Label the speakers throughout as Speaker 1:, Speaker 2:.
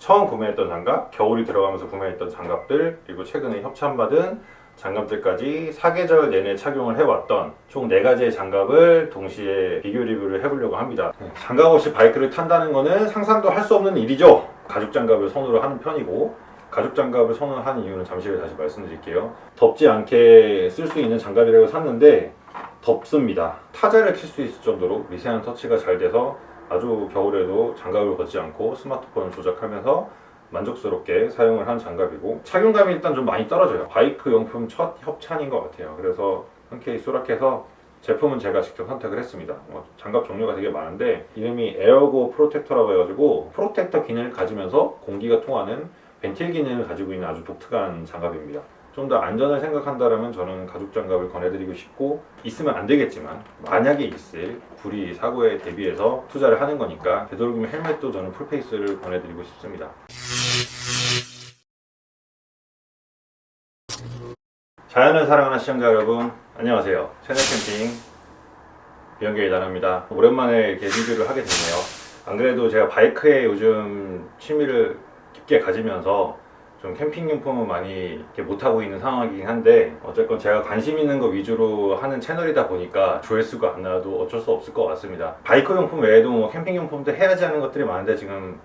Speaker 1: 처음 구매했던 장갑, 겨울이 들어가면서 구매했던 장갑들, 그리고 최근에 협찬받은 장갑들까지 사계절 내내 착용을 해왔던 총 4가지의 장갑을 동시에 비교 리뷰를 해보려고 합니다. 장갑 없이 바이크를 탄다는 거는 상상도 할 수 없는 일이죠. 가죽 장갑을 선호를 하는 편이고, 가죽 장갑을 선호하는 이유는 잠시 후에 다시 말씀드릴게요. 덥지 않게 쓸 수 있는 장갑이라고 샀는데 덥습니다. 타자를 킬 수 있을 정도로 미세한 터치가 잘 돼서 아주 겨울에도 장갑을 벗지 않고 스마트폰을 조작하면서 만족스럽게 사용을 한 장갑이고, 착용감이 일단 좀 많이 떨어져요. 바이크 용품 첫 협찬인 것 같아요. 그래서 흔쾌히 수락해서 제품은 제가 직접 선택을 했습니다. 장갑 종류가 되게 많은데 이름이 에어고 프로텍터라고 해가지고 프로텍터 기능을 가지면서 공기가 통하는 벤틸 기능을 가지고 있는 아주 독특한 장갑입니다. 좀 더 안전을 생각한다면 저는 가죽 장갑을 권해드리고 싶고, 있으면 안 되겠지만 만약에 있을 불의 사고에 대비해서 투자를 하는 거니까 되도록이면 헬멧도 저는 풀페이스를 권해드리고 싶습니다. 자연을 사랑하는 시청자 여러분, 안녕하세요. 채널 캠핑 비영계의 나라입니다. 오랜만에 이렇게 리뷰를 하게 됐네요. 안 그래도 제가 바이크에 요즘 취미를 깊게 가지면서 좀 캠핑용품은 많이 이렇게 못하고 있는 상황이긴 한데, 어쨌건 제가 관심 있는 거 위주로 하는 채널이다 보니까 조회수가 안 나와도 어쩔 수 없을 것 같습니다. 바이크 용품 외에도 뭐 캠핑용품도 해야지 하는 것들이 많은데 지금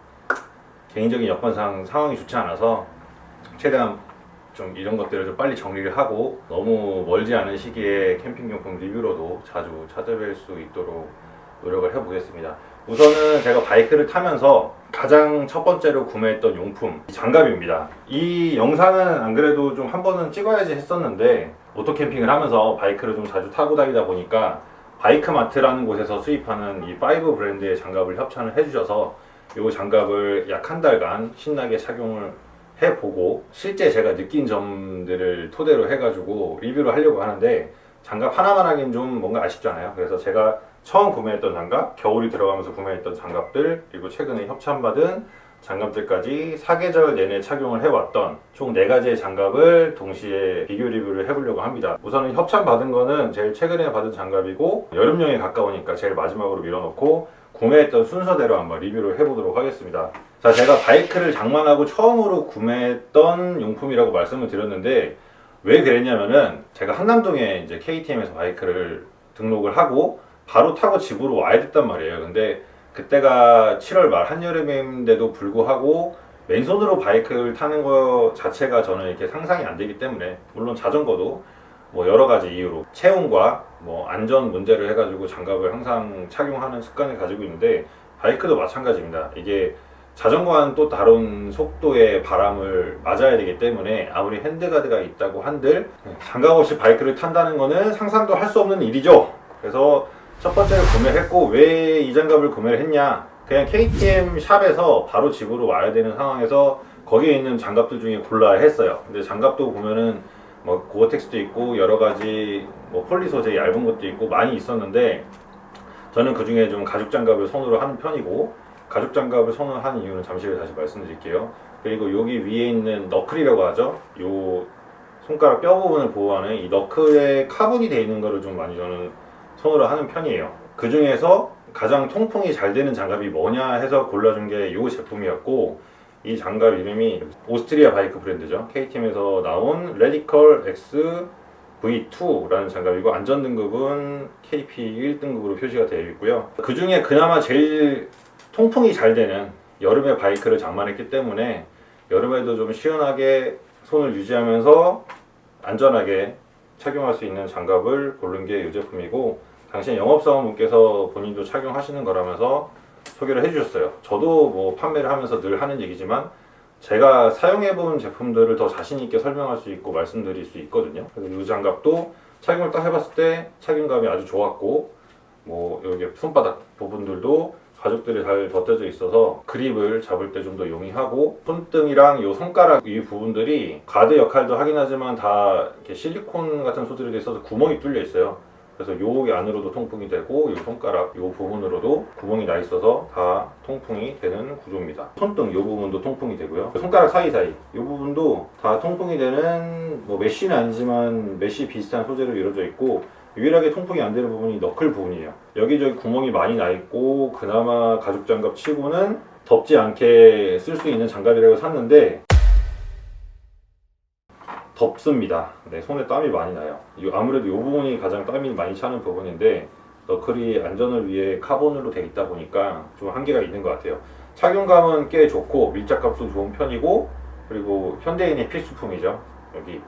Speaker 1: 개인적인 여건상 상황이 좋지 않아서 최대한 좀 이런 것들을 좀 빨리 정리를 하고 너무 멀지 않은 시기에 캠핑용품 리뷰로도 자주 찾아뵐 수 있도록 노력을 해보겠습니다. 우선은 제가 바이크를 타면서 가장 첫 번째로 구매했던 용품, 장갑입니다. 이 영상은 안 그래도 좀 한 번은 찍어야지 했었는데, 오토 캠핑을 하면서 바이크를 좀 자주 타고 다니다 보니까 바이크마트라는 곳에서 수입하는 이 5 브랜드의 장갑을 협찬을 해주셔서 이 장갑을 약 한 달간 신나게 착용을 해보고 실제 제가 느낀 점들을 토대로 해가지고 리뷰를 하려고 하는데, 장갑 하나만 하긴 좀 뭔가 아쉽잖아요. 그래서 제가 처음 구매했던 장갑, 겨울이 들어가면서 구매했던 장갑들, 그리고 최근에 협찬받은 장갑들까지 사계절 내내 착용을 해왔던 총 4가지의 장갑을 동시에 비교 리뷰를 해보려고 합니다. 우선은 협찬받은 거는 제일 최근에 받은 장갑이고, 여름용에 가까우니까 제일 마지막으로 밀어놓고 구매했던 순서대로 한번 리뷰를 해보도록 하겠습니다. 자, 제가 바이크를 장만하고 처음으로 구매했던 용품이라고 말씀을 드렸는데, 왜 그랬냐면은 제가 한남동에 이제 KTM에서 바이크를 등록을 하고 바로 타고 집으로 와야 됐단 말이에요. 근데 그때가 7월 말 한여름인데도 불구하고 맨손으로 바이크를 타는 거 자체가 저는 이렇게 상상이 안 되기 때문에, 물론 자전거도 뭐 여러 가지 이유로 체온과 뭐 안전 문제를 해가지고 장갑을 항상 착용하는 습관을 가지고 있는데, 바이크도 마찬가지입니다. 이게 자전거와는 또 다른 속도의 바람을 맞아야 되기 때문에 아무리 핸드가드가 있다고 한들 장갑 없이 바이크를 탄다는 거는 상상도 할 수 없는 일이죠. 그래서 첫 번째로 구매를 했고, 왜 이 장갑을 구매를 했냐, 그냥 KTM 샵에서 바로 집으로 와야 되는 상황에서 거기에 있는 장갑들 중에 골라야 했어요. 근데 장갑도 보면은 뭐 고어텍스도 있고 여러 가지 뭐 폴리 소재 얇은 것도 있고 많이 있었는데, 저는 그 중에 좀 가죽 장갑을 선호를 하는 편이고, 가죽 장갑을 선호하는 이유는 잠시 후에 다시 말씀드릴게요. 그리고 여기 위에 있는 너클이라고 하죠. 요 손가락 뼈 부분을 보호하는 이 너클에 카본이 되어 있는 거를 좀 많이 저는 선호를 하는 편이에요. 그 중에서 가장 통풍이 잘 되는 장갑이 뭐냐 해서 골라준 게 이 제품이었고, 이 장갑 이름이 오스트리아 바이크 브랜드죠. KTM에서 나온 레디컬 X V2라는 장갑이고, 안전등급은 KP 1등급으로 표시가 되어 있고요. 그 중에 그나마 제일 통풍이 잘 되는, 여름에 바이크를 장만했기 때문에 여름에도 좀 시원하게 손을 유지하면서 안전하게 착용할 수 있는 장갑을 고른 게 이 제품이고, 당시 영업사원분께서 본인도 착용하시는 거라면서 소개를 해주셨어요. 저도 뭐 판매를 하면서 늘 하는 얘기지만 제가 사용해본 제품들을 더 자신있게 설명할 수 있고 말씀드릴 수 있거든요. 그래서 이 장갑도 착용을 딱 해봤을 때 착용감이 아주 좋았고, 뭐 여기 손바닥 부분들도 가죽들이 잘 덧대져 있어서 그립을 잡을 때 좀 더 용이하고, 손등이랑 요 손가락 이 부분들이 가드 역할도 하긴 하지만 다 이렇게 실리콘 같은 소재로 돼 있어서 구멍이 뚫려 있어요. 그래서 여기 안으로도 통풍이 되고, 이 손가락 이 부분으로도 구멍이 나 있어서 다 통풍이 되는 구조입니다. 손등 이 부분도 통풍이 되고요. 손가락 사이사이 이 부분도 다 통풍이 되는, 뭐 메쉬는 아니지만 메쉬 비슷한 소재로 이루어져 있고, 유일하게 통풍이 안 되는 부분이 너클 부분이에요. 여기저기 구멍이 많이 나 있고, 그나마 가죽 장갑 치고는 덥지 않게 쓸 수 있는 장갑이라고 샀는데 덥습니다. 네, 손에 땀이 많이 나요. 아무래도 이 부분이 가장 땀이 많이 차는 부분인데 너클이 안전을 위해 카본으로 되어 있다 보니까 좀 한계가 있는 것 같아요. 착용감은 꽤 좋고 밀착감도 좋은 편이고, 그리고 현대인의 필수품이죠. 여기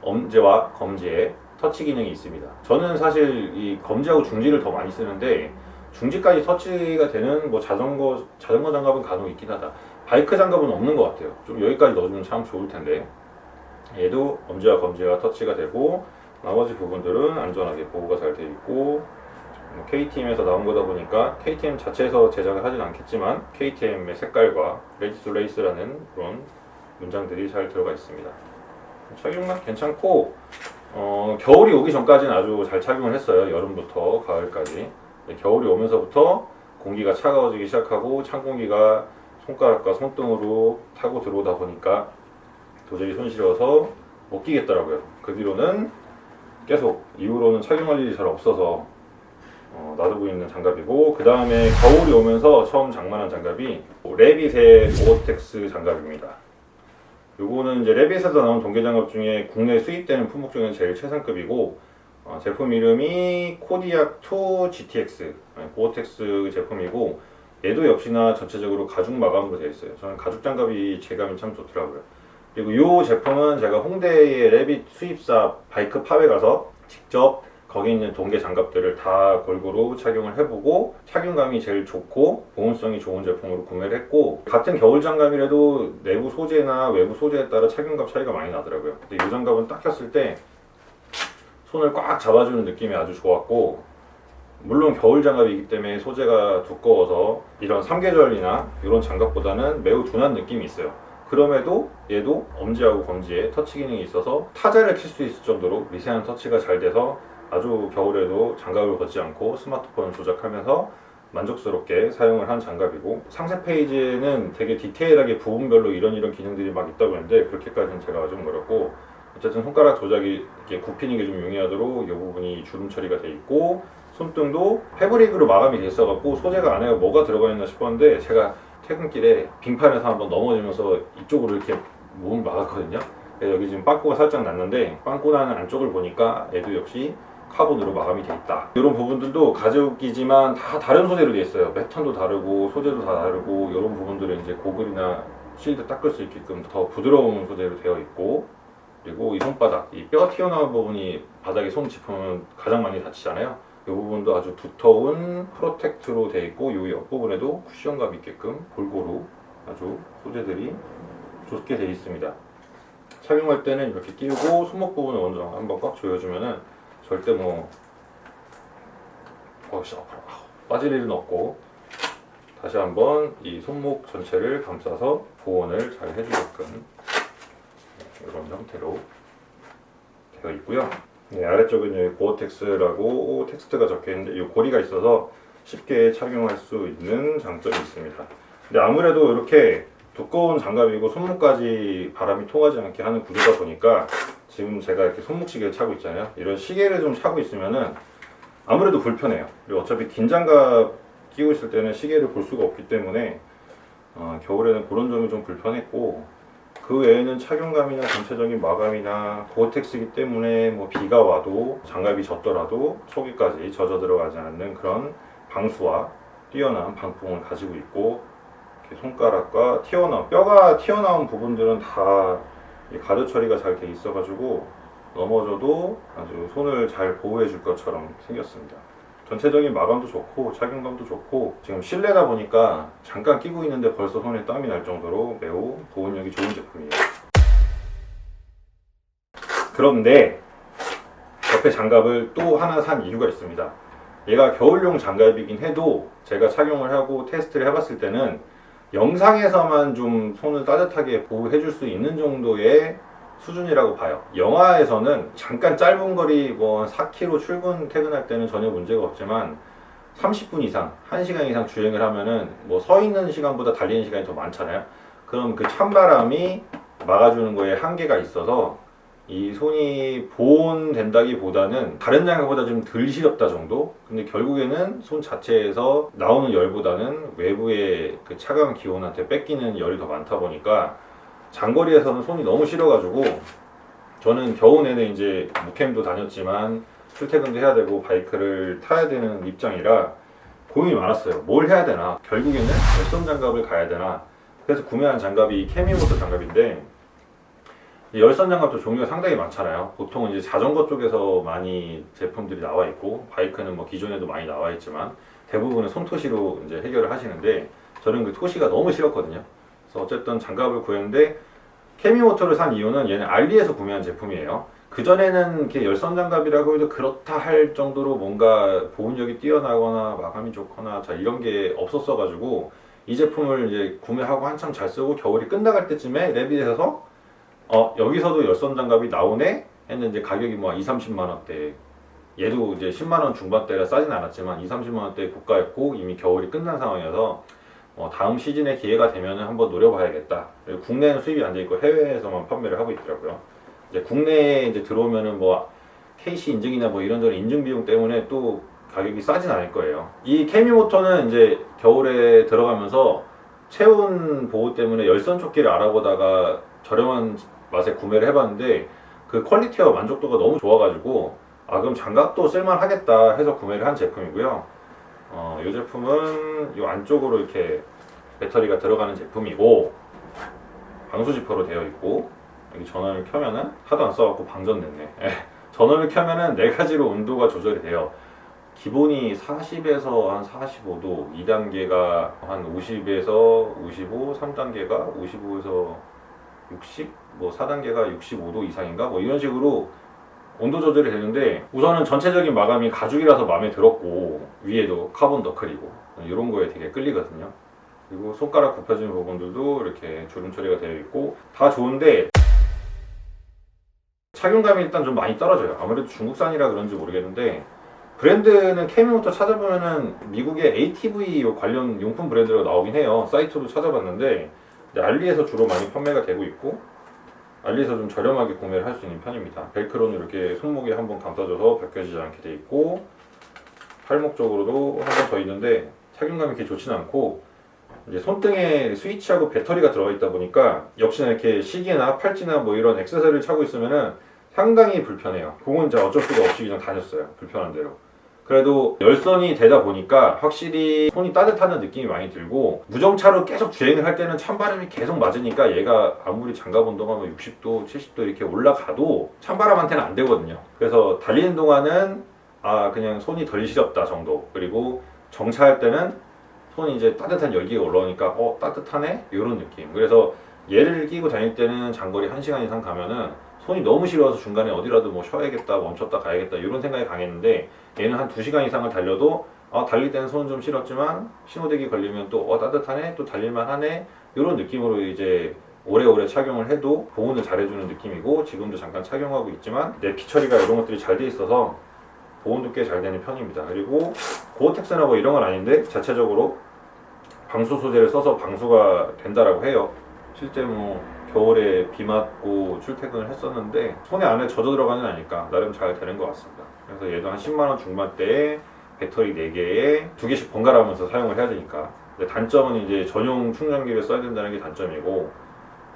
Speaker 1: 엄지와 검지에 터치 기능이 있습니다. 저는 사실 이 검지하고 중지를 더 많이 쓰는데 중지까지 터치가 되는 뭐 자전거 장갑은 간혹 있긴 하다. 바이크 장갑은 없는 것 같아요. 좀 여기까지 넣어주면 참 좋을 텐데. 얘도 엄지와 검지가 터치가 되고 나머지 부분들은 안전하게 보호가 잘 되어 있고, KTM에서 나온 거다 보니까 KTM 자체에서 제작을 하진 않겠지만 KTM의 색깔과 레이스 투 레이스라는 그런 문장들이 잘 들어가 있습니다. 착용감 괜찮고 겨울이 오기 전까지는 아주 잘 착용을 했어요. 여름부터 가을까지. 겨울이 오면서부터 공기가 차가워지기 시작하고 찬 공기가 손가락과 손등으로 타고 들어오다 보니까 도저히 손시려서 못 끼겠더라고요. 그 뒤로는 계속 이후로는 착용할 일이 잘 없어서 놔두고 있는 장갑이고, 그 다음에 겨울이 오면서 처음 장만한 장갑이 레빗의 고어텍스 장갑입니다. 요거는 이제 레빗에서 나온 동계 장갑 중에 국내 수입되는 품목 중에 제일 최상급이고, 제품 이름이 코디악2 GTX 고어텍스 제품이고, 얘도 역시나 전체적으로 가죽 마감으로 되어 있어요. 저는 가죽 장갑이 제감이 참 좋더라고요. 그리고 이 제품은 제가 홍대의 레빗 수입사 바이크 팝에 가서 직접 거기 있는 동계 장갑들을 다 골고루 착용을 해보고 착용감이 제일 좋고 보온성이 좋은 제품으로 구매를 했고, 같은 겨울 장갑이라도 내부 소재나 외부 소재에 따라 착용감 차이가 많이 나더라고요. 근데 이 장갑은 딱 꼈을 때 손을 꽉 잡아주는 느낌이 아주 좋았고, 물론 겨울 장갑이기 때문에 소재가 두꺼워서 이런 삼계절이나 이런 장갑보다는 매우 둔한 느낌이 있어요. 그럼에도 얘도 엄지하고 검지에 터치 기능이 있어서 타자를 킬 수 있을 정도로 미세한 터치가 잘 돼서 아주 겨울에도 장갑을 벗지 않고 스마트폰을 조작하면서 만족스럽게 사용을 한 장갑이고, 상세 페이지에는 되게 디테일하게 부분별로 이런 기능들이 막 있다고 했는데 그렇게까지는 제가 좀 어렵고, 어쨌든 손가락 조작이 이렇게 굽히는 게 좀 용이하도록 이 부분이 주름 처리가 돼 있고, 손등도 패브릭으로 마감이 돼 있어갖고 소재가 안에 뭐가 들어가 있나 싶었는데 제가 퇴근길에 빙판에서 한번 넘어지면서 이쪽으로 이렇게 몸을 막았거든요. 여기 지금 빵꾸가 살짝 났는데 빵꾸 나는 안쪽을 보니까 얘도 역시 카본으로 마감이 돼 있다. 이런 부분들도 가죽이지만 다 다른 소재로 돼 있어요. 패턴도 다르고 소재도 다 다르고, 이런 부분들은 이제 고글이나 실드 닦을 수 있게끔 더 부드러운 소재로 되어 있고, 그리고 이 손바닥, 이 뼈 튀어나온 부분이 바닥에 손 짚으면 가장 많이 다치잖아요. 이 부분도 아주 두터운 프로텍트로 되어 있고, 이 옆부분에도 쿠션감 있게끔 골고루 아주 소재들이 좋게 되어 있습니다. 착용할 때는 이렇게 끼우고 손목 부분을 먼저 한번 꽉 조여주면은 절대 빠질 일은 없고, 다시 한번 이 손목 전체를 감싸서 보온을 잘 해주게끔 이런 형태로 되어 있고요. 네, 아래쪽에는 고어텍스라고 텍스트가 적혀 있는데 이 고리가 있어서 쉽게 착용할 수 있는 장점이 있습니다. 근데 아무래도 이렇게 두꺼운 장갑이고 손목까지 바람이 통하지 않게 하는 구조다 보니까 지금 제가 이렇게 손목시계를 차고 있잖아요. 이런 시계를 좀 차고 있으면은 아무래도 불편해요. 그리고 어차피 긴 장갑 끼고 있을 때는 시계를 볼 수가 없기 때문에 겨울에는 그런 점이 좀 불편했고, 그 외에는 착용감이나 전체적인 마감이나 고어텍스이기 때문에 뭐 비가 와도 장갑이 젖더라도 속에까지 젖어 들어가지 않는 그런 방수와 뛰어난 방풍을 가지고 있고, 이렇게 손가락과 뼈가 튀어나온 부분들은 다 가드 처리가 잘 돼 있어가지고 넘어져도 아주 손을 잘 보호해 줄 것처럼 생겼습니다. 전체적인 마감도 좋고 착용감도 좋고, 지금 실내다 보니까 잠깐 끼고 있는데 벌써 손에 땀이 날 정도로 매우 보온력이 좋은 제품이에요. 그런데 옆에 장갑을 또 하나 산 이유가 있습니다. 얘가 겨울용 장갑이긴 해도 제가 착용을 하고 테스트를 해봤을 때는 영상에서만 좀 손을 따뜻하게 보호해 줄 수 있는 정도의 수준이라고 봐요. 영화에서는 잠깐 짧은 거리 뭐 4km 출근 퇴근할 때는 전혀 문제가 없지만 30분 이상, 1시간 이상 주행을 하면은 뭐 서 있는 시간보다 달리는 시간이 더 많잖아요. 그럼 그 찬바람이 막아주는 거에 한계가 있어서 이 손이 보온된다기보다는 다른 장갑보다 좀 덜 시렵다 정도? 근데 결국에는 손 자체에서 나오는 열보다는 외부의 그 차가운 기온한테 뺏기는 열이 더 많다 보니까 장거리에서는 손이 너무 시려가지고 저는 겨우 내내 이제 무캠도 다녔지만 출퇴근도 해야 되고 바이크를 타야 되는 입장이라 고민이 많았어요. 뭘 해야 되나? 결국에는 열선 장갑을 가야 되나? 그래서 구매한 장갑이 케미모토 장갑인데 이 열선 장갑도 종류가 상당히 많잖아요. 보통은 이제 자전거 쪽에서 많이 제품들이 나와 있고 바이크는 뭐 기존에도 많이 나와 있지만 대부분은 손토시로 이제 해결을 하시는데 저는 그 토시가 너무 싫었거든요. 그래서 어쨌든 장갑을 구했는데 케미모토를 산 이유는 얘는 알리에서 구매한 제품이에요. 그전에는 이렇게 열선 장갑이라고 해도 그렇다 할 정도로 뭔가 보온력이 뛰어나거나 마감이 좋거나 자 이런 게 없었어 가지고 이 제품을 이제 구매하고 한참 잘 쓰고 겨울이 끝나갈 때쯤에 레빗에서 여기서도 열선 장갑이 나오네 했는데 가격이 뭐 2, 30만 원대 얘도 이제 10만 원 중반대라 싸진 않았지만 2, 30만 원대 고가였고 이미 겨울이 끝난 상황이어서 다음 시즌에 기회가 되면 한번 노려봐야겠다. 그리고 국내는 수입이 안 돼 있고 해외에서만 판매를 하고 있더라고요. 이제 국내에 이제 들어오면은 뭐 KC 인증이나 뭐 이런저런 인증 비용 때문에 또 가격이 싸진 않을 거예요. 이 케미모토는 이제 겨울에 들어가면서 체온 보호 때문에 열선 조끼를 알아보다가 저렴한 맛에 구매를 해봤는데 그 퀄리티와 만족도가 너무 좋아가지고 그럼 장갑도 쓸만하겠다 해서 구매를 한 제품이고요. 이 제품은 이 안쪽으로 이렇게 배터리가 들어가는 제품이고 방수 지퍼로 되어 있고 여기 전원을 켜면은 하도 안 써갖고 방전됐네. 전원을 켜면은 네 가지로 온도가 조절이 돼요. 기본이 40에서 한 45도, 2단계가 한 50에서 55, 3단계가 55에서 60, 뭐 4단계가 65도 이상인가 뭐 이런 식으로 온도 조절이 되는데 우선은 전체적인 마감이 가죽이라서 마음에 들었고 위에도 카본 너클이고 이런 거에 되게 끌리거든요. 그리고 손가락 굽혀지는 부분들도 이렇게 주름 처리가 되어 있고 다 좋은데 착용감이 일단 좀 많이 떨어져요. 아무래도 중국산이라 그런지 모르겠는데 브랜드는 케미모토 찾아보면은 미국의 ATV 관련 용품 브랜드가 나오긴 해요. 사이트도 찾아봤는데 알리에서 주로 많이 판매가 되고 있고 알리에서 좀 저렴하게 구매를 할 수 있는 편입니다. 벨크로는 이렇게 손목에 한번 감싸줘서 벗겨지지 않게 돼 있고 팔목 쪽으로도 한 번 더 있는데 착용감이 그렇게 좋지는 않고 이제 손등에 스위치하고 배터리가 들어가 있다 보니까 역시나 이렇게 시계나 팔찌나 뭐 이런 액세서리를 차고 있으면은 상당히 불편해요. 그건 이제 어쩔 수가 없이 그냥 다녔어요. 불편한 대로. 그래도 열선이 되다 보니까 확실히 손이 따뜻하는 느낌이 많이 들고 무정차로 계속 주행을 할 때는 찬바람이 계속 맞으니까 얘가 아무리 장갑 온도가 60도, 70도 이렇게 올라가도 찬바람한테는 안 되거든요. 그래서 달리는 동안은 그냥 손이 덜 시렵다 정도. 그리고 정차할 때는 손이 이제 따뜻한 열기가 올라오니까 따뜻하네? 이런 느낌. 그래서 얘를 끼고 다닐 때는 장거리 1시간 이상 가면은 손이 너무 시려워서 중간에 어디라도 뭐 쉬어야겠다, 멈췄다 가야겠다 이런 생각이 강했는데 얘는 한 2시간 이상을 달려도 달릴 때는 손은 좀 시렸지만 신호대기 걸리면 또 따뜻하네, 또 달릴만 하네 이런 느낌으로 이제 오래오래 착용을 해도 보온을 잘해주는 느낌이고 지금도 잠깐 착용하고 있지만 내 피 처리가 이런 것들이 잘 돼 있어서 보온도 꽤 잘 되는 편입니다. 그리고 고어텍스나 뭐 이런 건 아닌데 자체적으로 방수 소재를 써서 방수가 된다라고 해요. 실제 뭐 겨울에 비 맞고 출퇴근을 했었는데 손에 안에 젖어 들어가는 아니까 나름 잘 되는 것 같습니다. 그래서 얘도 한 10만 원 중반대에 배터리 4개에 2개씩 번갈아 가면서 사용을 해야 되니까. 근데 단점은 이제 전용 충전기를 써야 된다는 게 단점이고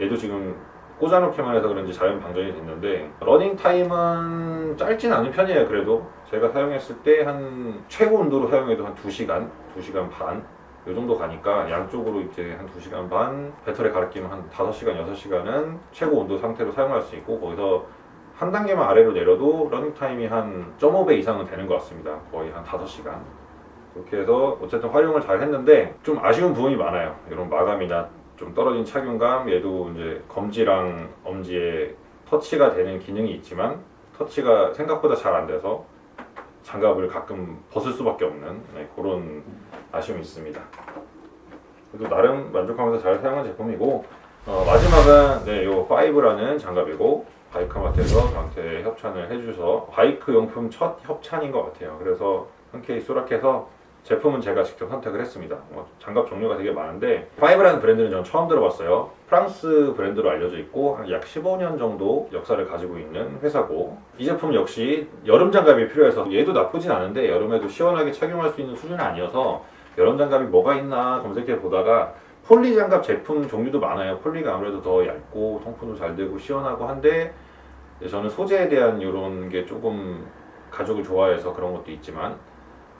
Speaker 1: 얘도 지금 꽂아놓기만 해서 그런지 자연 방전이 됐는데 러닝 타임은 짧진 않은 편이에요. 그래도 제가 사용했을 때 한 최고 온도로 사용해도 한 2시간, 2시간 반 이 정도 가니까 양쪽으로 이제 한 2시간 반 배터리 갈아 끼면 한 5시간, 6시간은 최고 온도 상태로 사용할 수 있고 거기서 한 단계만 아래로 내려도 러닝타임이 한 0.5배 이상은 되는 것 같습니다. 거의 한 5시간 그렇게 해서 어쨌든 활용을 잘 했는데 좀 아쉬운 부분이 많아요. 이런 마감이나 좀 떨어진 착용감 얘도 이제 검지랑 엄지에 터치가 되는 기능이 있지만 터치가 생각보다 잘 안 돼서 장갑을 가끔 벗을 수밖에 없는 그런 아쉬움이 있습니다. 그래도 나름 만족하면서 잘 사용한 제품이고 마지막은 요 5라는 장갑이고 바이크마트에서 저한테 협찬을 해주셔서 바이크 용품 첫 협찬인 것 같아요. 그래서 흔쾌히 수락해서 제품은 제가 직접 선택을 했습니다. 장갑 종류가 되게 많은데 파이브라는 브랜드는 저는 처음 들어봤어요. 프랑스 브랜드로 알려져 있고 약 15년 정도 역사를 가지고 있는 회사고, 이 제품 역시 여름 장갑이 필요해서 얘도 나쁘진 않은데 여름에도 시원하게 착용할 수 있는 수준은 아니어서 여름 장갑이 뭐가 있나 검색해 보다가 폴리 장갑 제품 종류도 많아요. 폴리가 아무래도 더 얇고 통풍도 잘 되고 시원하고 한데, 저는 소재에 대한 이런 게 조금 가죽을 좋아해서 그런 것도 있지만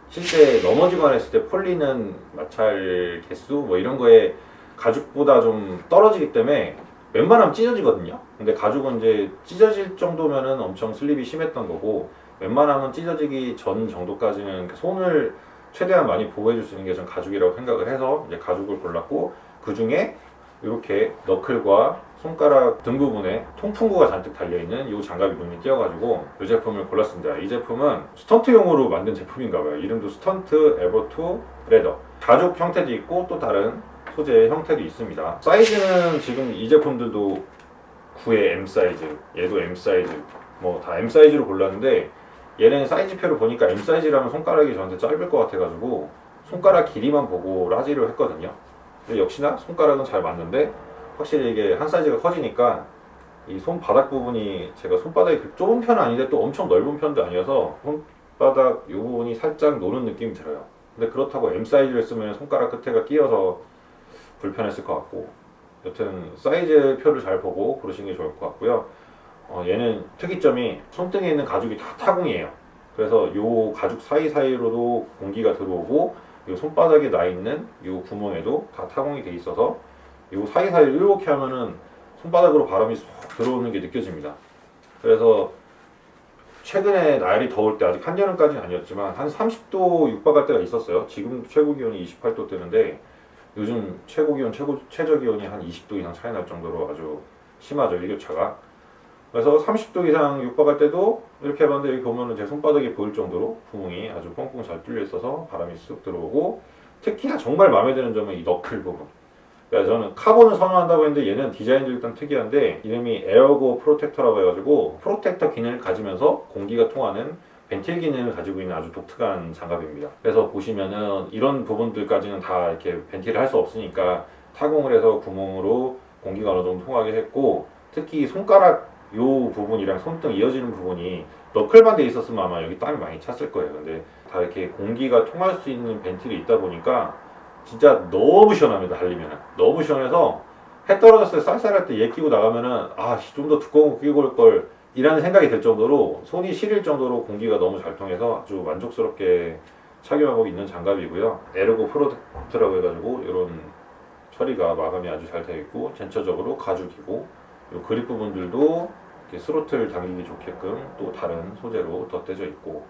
Speaker 1: 실제 넘어지거나 했을 때 폴리는 마찰 개수 뭐 이런 거에 가죽보다 좀 떨어지기 때문에 웬만하면 찢어지거든요. 근데 가죽은 이제 찢어질 정도면은 엄청 슬립이 심했던 거고, 웬만하면 찢어지기 전 정도까지는 손을 최대한 많이 보호해 줄 수 있는 게 전 가죽이라고 생각을 해서 이제 가죽을 골랐고, 그 중에 이렇게 너클과 손가락 등 부분에 통풍구가 잔뜩 달려있는 이 장갑이 눈에 띄어가지고 이 제품을 골랐습니다. 이 제품은 스턴트용으로 만든 제품인가봐요. 이름도 스턴트 에버2 레더. 가죽 형태도 있고 또 다른 소재 형태도 있습니다. 사이즈는 지금 이 제품들도 9의 M 사이즈, 얘도 M 사이즈, 뭐 다 M 사이즈로 골랐는데, 얘는 사이즈표를 보니까 M 사이즈라면 손가락이 저한테 짧을 것 같아가지고 손가락 길이만 보고 라지를 했거든요. 근데 역시나 손가락은 잘 맞는데 확실히 이게 한 사이즈가 커지니까 이 손바닥 부분이, 제가 손바닥이 좁은 편은 아닌데 또 엄청 넓은 편도 아니어서 손바닥 이 부분이 살짝 노는 느낌이 들어요. 근데 그렇다고 M 사이즈를 쓰면 손가락 끝에가 끼어서 불편했을 것 같고, 여튼 사이즈 표를 잘 보고 고르시는 게 좋을 것 같고요. 얘는 특이점이 손등에 있는 가죽이 다 타공이에요. 그래서 이 가죽 사이사이로도 공기가 들어오고 이 손바닥에 나 있는 이 구멍에도 다 타공이 돼 있어서 이 사이사이를 이렇게 하면은 손바닥으로 바람이 쏙 들어오는 게 느껴집니다. 그래서 최근에 날이 더울 때, 아직 한여름까지는 아니었지만 한 30도 육박할 때가 있었어요. 지금 최고 기온이 28도 뜨는데 요즘 최고 기온, 최저 기온이 한 20도 이상 차이 날 정도로 아주 심하죠, 일교차가. 그래서 30도 이상 육박할 때도 이렇게 해봤는데, 여기 보면은 제 손바닥이 보일 정도로 구멍이 아주 뻥뻥 잘 뚫려 있어서 바람이 쑥 들어오고, 특히나 정말 마음에 드는 점은 이 너클 부분. 그러니까 저는 카본을 선호한다고 했는데 얘는 디자인도 일단 특이한데 이름이 에어고 프로텍터라고 해가지고 프로텍터 기능을 가지면서 공기가 통하는 벤틸 기능을 가지고 있는 아주 독특한 장갑입니다. 그래서 보시면은 이런 부분들까지는 다 이렇게 벤틸을 할 수 없으니까 타공을 해서 구멍으로 공기가 어느 정도 통하게 했고, 특히 손가락 요 부분이랑 손등 이어지는 부분이 너클만 돼 있었으면 아마 여기 땀이 많이 찼을 거예요. 근데 다 이렇게 공기가 통할 수 있는 벤틸이 있다 보니까 진짜 너무 시원합니다. 달리면은 너무 시원해서 해 떨어졌을 때 쌀쌀할 때 얘 끼고 나가면은 좀 더 두꺼운 거 끼고 올 걸 이라는 생각이 들 정도로, 손이 시릴 정도로 공기가 너무 잘 통해서 아주 만족스럽게 착용하고 있는 장갑이고요. 에르고 프로텍트라고 해가지고 이런 처리가 마감이 아주 잘 되어 있고, 전체적으로 가죽이고, 요 그립 부분들도 이렇게 스로틀 당기기 좋게끔 또 다른 소재로 덧대져 있고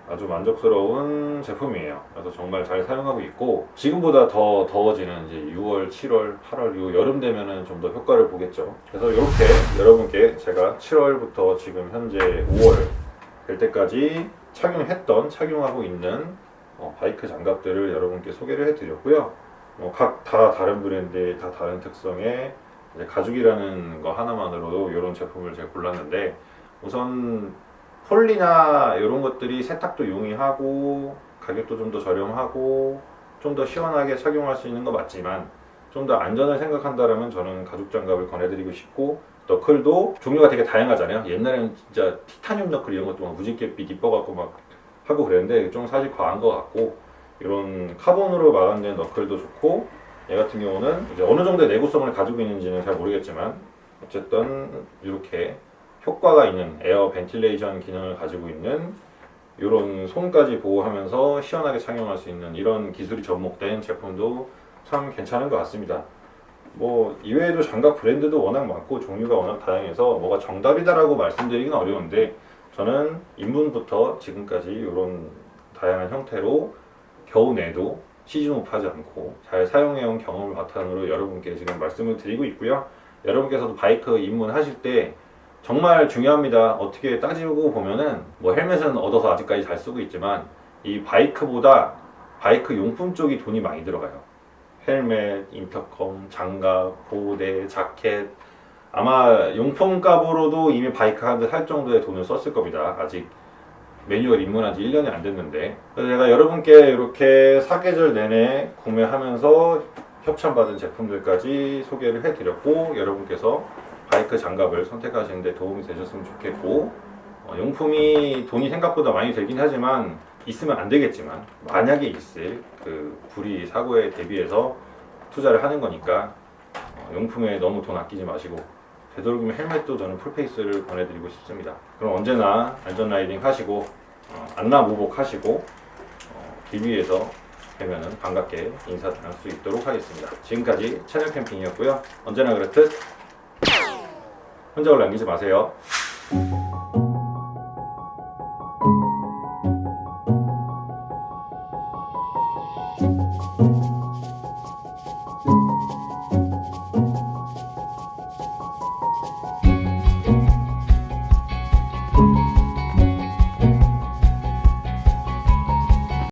Speaker 1: 아주 만족스러운 제품이에요. 그래서 정말 잘 사용하고 있고, 지금보다 더 더워지는 이제 6월, 7월, 8월 요 여름 되면은 좀 더 효과를 보겠죠. 그래서 이렇게 여러분께 제가 7월부터 지금 현재 5월 될 때까지 착용하고 있는 바이크 장갑들을 여러분께 소개를 해드렸고요. 각 다 다른 브랜드, 다 다른 특성의 이제 가죽이라는 거 하나만으로도 이런 제품을 제가 골랐는데, 우선 폴리나 이런 것들이 세탁도 용이하고 가격도 좀 더 저렴하고 좀 더 시원하게 착용할 수 있는 거 맞지만, 좀 더 안전을 생각한다면 저는 가죽 장갑을 권해드리고 싶고, 너클도 종류가 되게 다양하잖아요. 옛날에는 진짜 티타늄 너클 이런 것도 막 무지갯빛 이뻐갖고 막 하고 그랬는데 좀 사실 과한 것 같고, 이런 카본으로 마감된 너클도 좋고, 얘 같은 경우는 이제 어느 정도의 내구성을 가지고 있는지는 잘 모르겠지만 어쨌든 이렇게 효과가 있는 에어 벤틸레이션 기능을 가지고 있는, 이런 손까지 보호하면서 시원하게 착용할 수 있는 이런 기술이 접목된 제품도 참 괜찮은 것 같습니다. 뭐 이외에도 장갑 브랜드도 워낙 많고 종류가 워낙 다양해서 뭐가 정답이다라고 말씀드리긴 어려운데, 저는 입문부터 지금까지 이런 다양한 형태로 겨우 내도 시즌오프하지 않고 잘 사용해온 경험을 바탕으로 여러분께 지금 말씀을 드리고 있고요. 여러분께서도 바이크 입문하실 때 정말 중요합니다. 어떻게 따지고 보면은 뭐 헬멧은 얻어서 아직까지 잘 쓰고 있지만 이 바이크보다 바이크 용품 쪽이 돈이 많이 들어가요. 헬멧, 인터컴, 장갑, 보호대, 자켓, 아마 용품 값으로도 이미 바이크 한 대 살 정도의 돈을 썼을 겁니다. 아직 매뉴얼 입문한 지 1년이 안 됐는데, 그래서 제가 여러분께 이렇게 사계절 내내 구매하면서 협찬받은 제품들까지 소개를 해드렸고, 여러분께서 바이크 장갑을 선택하시는 데 도움이 되셨으면 좋겠고, 용품이 돈이 생각보다 많이 들긴 하지만 있으면 안 되겠지만 만약에 있을 그 불의 사고에 대비해서 투자를 하는 거니까 용품에 너무 돈 아끼지 마시고, 되도록이면 헬멧도 저는 풀페이스를 권해드리고 싶습니다. 그럼 언제나 안전 라이딩 하시고 안나무복 하시고 길 위에서 뵈면은 반갑게 인사드릴 수 있도록 하겠습니다. 지금까지 채널 캠핑이었고요. 언제나 그렇듯 흔적을 남기지 마세요.